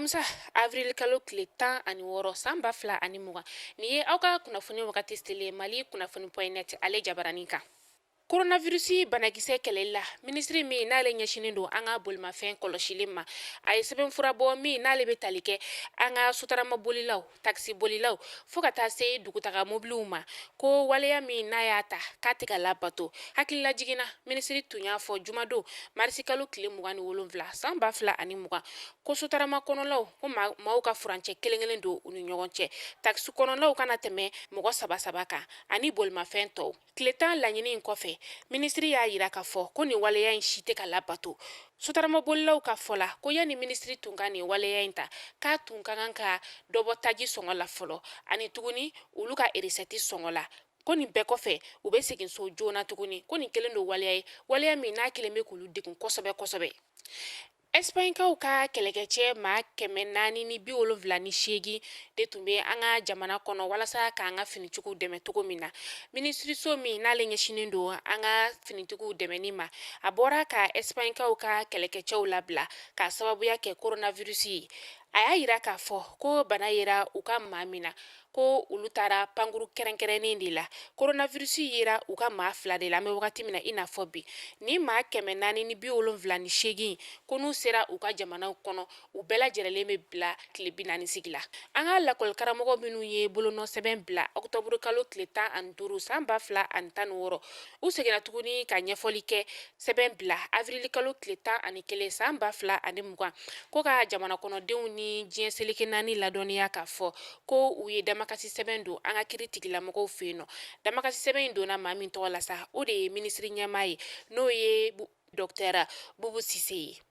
Alamisa avril kalo tile 16 san 2020 ni ye aw ka kunnafoni wagati stile Mali kunnafoni.net ale jabarani kan. Coronavirus banakisɛ kɛlɛli la ministri min n'ale ɲɛsinin don an ka bolimafɛn kɔlɔsili ma a ye sɛbɛnfura bɔ min n'ale bɛ tali kɛ an ka sotarama bolilaw taxi bolilaw fo ka taa se dugutaga mobiliw ma ko waleya min n'a y'a ta k'a tɛ ka labato hakilila jiginna ministri tun y'a fɔ jumadon marisi kalo tile 27 san 2020 ko sotarama kɔnɔlaw ko maaw ka furancɛ kelen-kelen don u ni ɲɔgɔn cɛ taxi kɔnɔlaw kana tɛmɛ mɔgɔ saba kan ani bolimafɛn tɔw tile 10 laɲini in kɔfɛ ministri y'a yira k'a fɔ ko nin waleya in si tɛ ka labato sotarama bolilaw ka fɔ la ko yanni ministri tun ka nin waleya in ta k'a tun ka kan ka dɔbɔ taji sɔngɔ la fɔlɔ ani tuguni olu ka eresɛti sɔngɔ la ko nin bɛɛ kɔfɛ u bɛ segin so joona tuguni ko nin kelen don waleya ye waleya min n'a kelen bɛ k'olu degun kosɛbɛ. Espagnekaw ka kɛlɛkɛcɛ maa 478 de tun bɛ an ka jamana kɔnɔ walasa k'an ka finitigiw dɛmɛ cogo min na ministriso min n'ale ɲɛsinin don an ka finitigiw dɛmɛni ma a bɔra ka Espagnekaw ka kɛlɛkɛcɛw labila k'a sababuya kɛ coronavirus ye a y'a yira k'a fɔ ko bana yera u ka maa min na ko olu taara pankuru kɛrɛnkɛrɛnnen de la coronavirus yera u ka maa 2 de la an bɛ wagati min na i n'a fɔ bi ni maa 478 ko n'u sera u ka jamanaw kɔnɔ u bɛɛ lajɛlen bɛ bila tile 40 sigi la an ka lakɔli karamɔgɔ minnu ye bolonɔ sɛbɛn bila octobre kalo tile 15 san 2016 u seginna tuguni ka ɲɛfɔli kɛ sɛbɛn bila avril kalo tile 11 san 2020 ko ka jamana kɔnɔdenw ni diɲɛ seleke naani ladɔnniya k'a fɔ ko u ye damakasi sɛbɛn don an ka kiri tigilamɔgɔw fɛ yen nɔ damakasi sɛbɛn in donna maa min tɔgɔ la sa o de ye ministri ɲɛmaa ye n'o ye Dr Boubou Cissé ye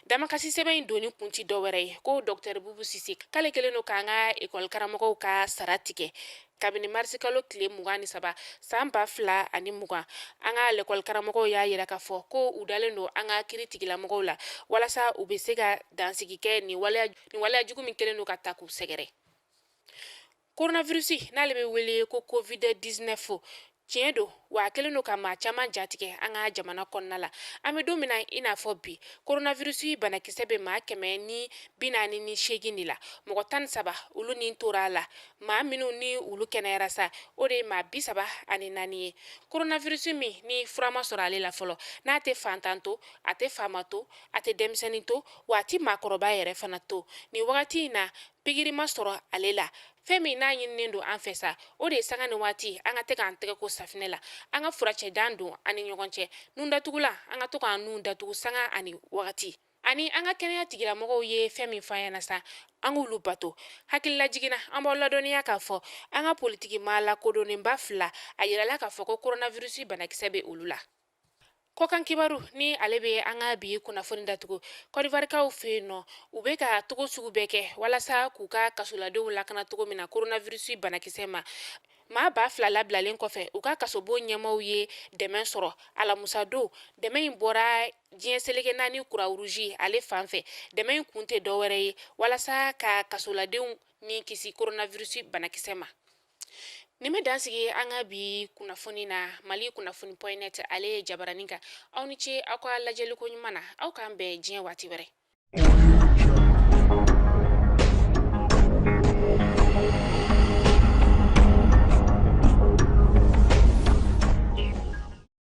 damakasi sɛbɛn in doni kun ti dɔwɛrɛ ye ko Dr Boubou Cissé k'ale kelen don k'an ka ekɔli karamɔgɔw ka sara tigɛ kabini marisi kalo tile 23 san 2020 an ka lekɔli karamɔgɔw y'a yira k'a fɔ ko u dalen don an ka kiri tigilamɔgɔw la walasa u bɛ se ka dansigi kɛ nin waleya jugu min kelen don ka ta k'u sɛgɛrɛ coronavirus n'ale bɛ wele ko covid-19 tiɲɛ don wa kelen don ka maa caman jatigɛ an ka jamana kɔnɔna la an bɛ don min na i n'a fɔ bi coronavirus banakisɛ bɛ maa 148 de la mɔgɔ 13 olu ni tora a la maa minnu ni olu kɛnɛyara sa o de ye maa 34 ye coronavirus min ni fura ma sɔrɔ ale la fɔlɔ n'a tɛ fantan to a tɛ faama to a tɛ denmisɛnnin to wa a tɛ maakɔrɔba yɛrɛ fana to nin wagati in na pikiri ma sɔrɔ ale la fɛn min n'a ɲininen don an fɛ sa o de ye sanga ni waati an ka tɛ k'an tɛgɛ ko safinɛ la an ka furacɛdan don an ni ɲɔgɔn cɛ nun datugulan an ka to k'an nun datugu sanga ani wagati ani an ka kɛnɛya tigilamɔgɔw ye fɛn min fɔ an ɲɛna sa an k'olu bato hakilila jiginna an b'aw ladɔnniya k'a fɔ an ka politiki maa lakodɔnnenba 2 a yirala k'a fɔ ko coronavirus banakisɛ bɛ olu la kɔkan kibaru ni ale bɛ an ka bi kunnafoni datugu kɔdivarikaw fɛ yen nɔ u bɛ ka togo sugu bɛɛ kɛ walasa k'u ka kasoladenw lakana togo min na coronavirus banakisɛ ma maa 2000 labilalen kɔfɛ u ka kasobo ɲɛmaw ye dɛmɛ sɔrɔ alamusa don dɛmɛ in bɔra diɲɛ seleke naani kura rouge ale fan fɛ dɛmɛ in kun tɛ dɔwɛrɛ ye walasa ka kasoladenw ni kisi coronavirus banakisɛ ma nin bɛ dansigi an ka bi kunnafoni na Mali kunnafoni.net ale jabarani kan aw ni ce aw ka lajɛliko ɲuman na aw k'an bɛn diɲɛ waati wɛrɛ